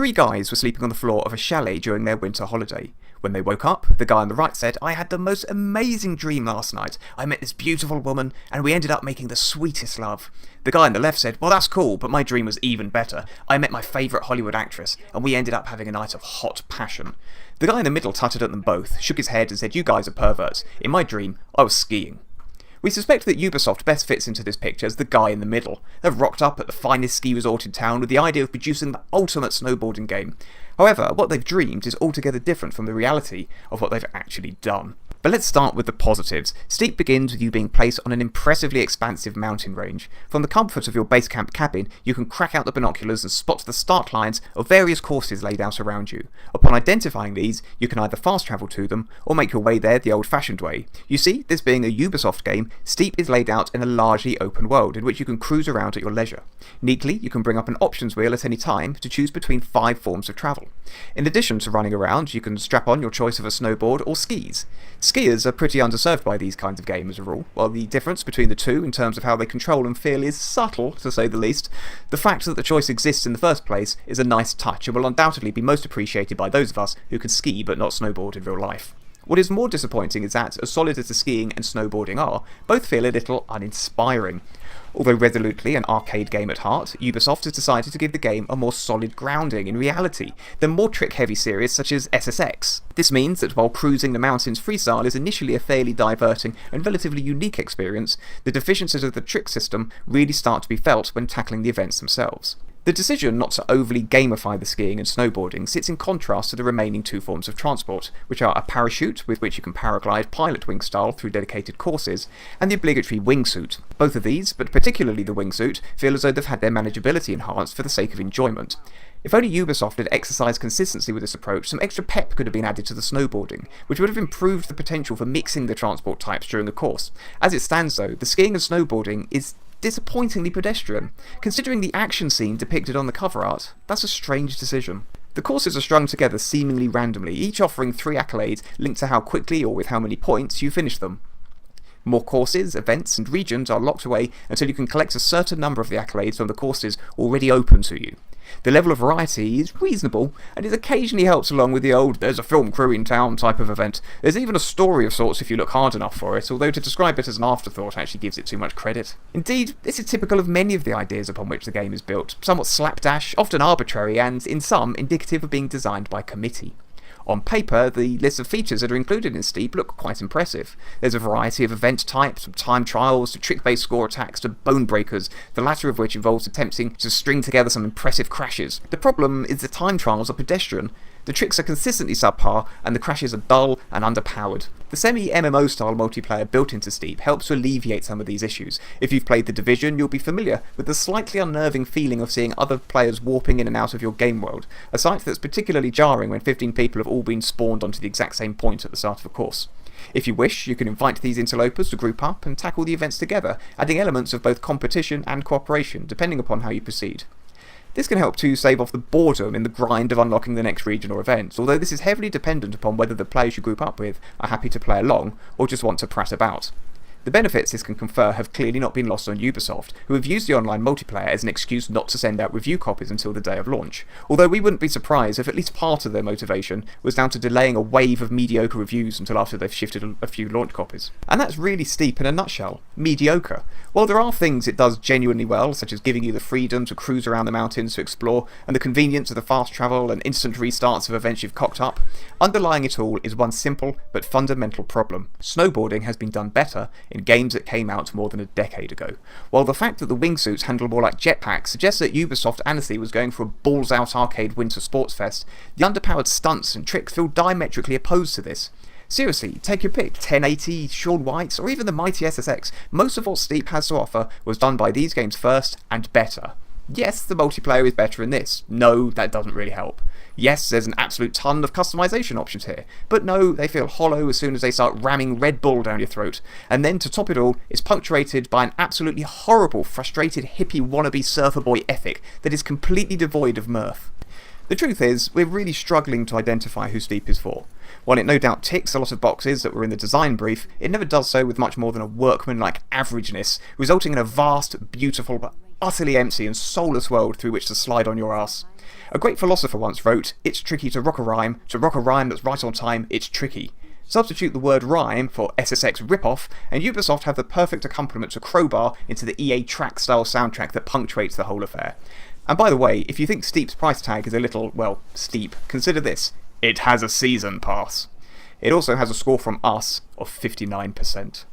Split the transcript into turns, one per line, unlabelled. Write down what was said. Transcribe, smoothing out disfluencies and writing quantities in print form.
Three guys were sleeping on the floor of a chalet during their winter holiday. When they woke up, the guy on the right said, "I had the most amazing dream last night. I met this beautiful woman, and we ended up making the sweetest love." The guy on the left said, "Well, that's cool, but my dream was even better. I met my favourite Hollywood actress, and we ended up having a night of hot passion." The guy in the middle tutted at them both, shook his head and said, "You guys are perverts. In my dream, I was skiing." We suspect that Ubisoft best fits into this picture as the guy in the middle. They've rocked up at the finest ski resort in town with the idea of producing the ultimate snowboarding game. However, what they've dreamed is altogether different from the reality of what they've actually done. But let's start with the positives. Steep begins with you being placed on an impressively expansive mountain range. From the comfort of your base camp cabin, you can crack out the binoculars and spot the start lines of various courses laid out around you. Upon identifying these, you can either fast travel to them, or make your way there the old-fashioned way. You see, this being a Ubisoft game, Steep is laid out in a largely open world, in which you can cruise around at your leisure. Neatly, you can bring up an options wheel at any time to choose between 5 forms of travel. In addition to running around, you can strap on your choice of a snowboard or skis. Skiers are pretty underserved by these kinds of games as a rule. While the difference between the two in terms of how they control and feel is subtle, to say the least, the fact that the choice exists in the first place is a nice touch and will undoubtedly be most appreciated by those of us who can ski but not snowboard in real life. What is more disappointing is that, as solid as the skiing and snowboarding are, both feel a little uninspiring. Although resolutely an arcade game at heart, Ubisoft has decided to give the game a more solid grounding in reality than more trick-heavy series such as SSX. This means that while cruising the mountains freestyle is initially a fairly diverting and relatively unique experience, the deficiencies of the trick system really start to be felt when tackling the events themselves. The decision not to overly gamify the skiing and snowboarding sits in contrast to the remaining 2 forms of transport, which are a parachute, with which you can paraglide pilot wing style through dedicated courses, and the obligatory wingsuit. Both of these, but particularly the wingsuit, feel as though they've had their manageability enhanced for the sake of enjoyment. If only Ubisoft had exercised consistency with this approach, some extra pep could have been added to the snowboarding, which would have improved the potential for mixing the transport types during a course. As it stands though, the skiing and snowboarding is disappointingly pedestrian. Considering the action scene depicted on the cover art, that's a strange decision. The courses are strung together seemingly randomly, each offering 3 accolades linked to how quickly or with how many points you finish them. More courses, events, and regions are locked away until you can collect a certain number of the accolades from the courses already open to you. The level of variety is reasonable, and it occasionally helps along with the old "there's a film crew in town" type of event. There's even a story of sorts if you look hard enough for it, although to describe it as an afterthought actually gives it too much credit. Indeed, this is typical of many of the ideas upon which the game is built, somewhat slapdash, often arbitrary, and in some indicative of being designed by committee. On paper, the list of features that are included in Steep look quite impressive. There's a variety of event types, from time trials to trick-based score attacks to bone breakers, the latter of which involves attempting to string together some impressive crashes. The problem is the time trials are pedestrian. The tricks are consistently subpar, and the crashes are dull and underpowered. The semi-MMO style multiplayer built into Steep helps to alleviate some of these issues. If you've played The Division, you'll be familiar with the slightly unnerving feeling of seeing other players warping in and out of your game world, a sight that's particularly jarring when 15 people have all been spawned onto the exact same point at the start of a course. If you wish, you can invite these interlopers to group up and tackle the events together, adding elements of both competition and cooperation, depending upon how you proceed. This can help to save off the boredom in the grind of unlocking the next region or event, although this is heavily dependent upon whether the players you group up with are happy to play along or just want to prat about. The benefits this can confer have clearly not been lost on Ubisoft, who have used the online multiplayer as an excuse not to send out review copies until the day of launch, although we wouldn't be surprised if at least part of their motivation was down to delaying a wave of mediocre reviews until after they've shifted a few launch copies. And that's really Steep in a nutshell. Mediocre. While there are things it does genuinely well, such as giving you the freedom to cruise around the mountains to explore, and the convenience of the fast travel and instant restarts of events you've cocked up, underlying it all is one simple but fundamental problem. Snowboarding has been done better in games that came out more than a decade ago. While the fact that the wingsuits handle more like jetpacks suggests that Ubisoft honestly was going for a balls-out arcade winter sports fest, the underpowered stunts and tricks feel diametrically opposed to this. Seriously, take your pick, 1080, Shaun White's, or even the mighty SSX, most of what Steep has to offer was done by these games first, and better. Yes, the multiplayer is better in this. No, that doesn't really help. Yes, there's an absolute ton of customization options here, but no, they feel hollow as soon as they start ramming Red Bull down your throat, and then to top it all, it's punctuated by an absolutely horrible, frustrated hippie wannabe surfer boy ethic that is completely devoid of mirth. The truth is, we're really struggling to identify who Steep is for. While it no doubt ticks a lot of boxes that were in the design brief, it never does so with much more than a workmanlike averageness, resulting in a vast, beautiful, but utterly empty and soulless world through which to slide on your ass. A great philosopher once wrote, "It's tricky to rock a rhyme that's right on time, it's tricky." Substitute the word rhyme for SSX ripoff, and Ubisoft have the perfect accompaniment to crowbar into the EA track-style soundtrack that punctuates the whole affair. And by the way, if you think Steep's price tag is a little, well, steep, consider this. It has a season pass. It also has a score from us of 59%.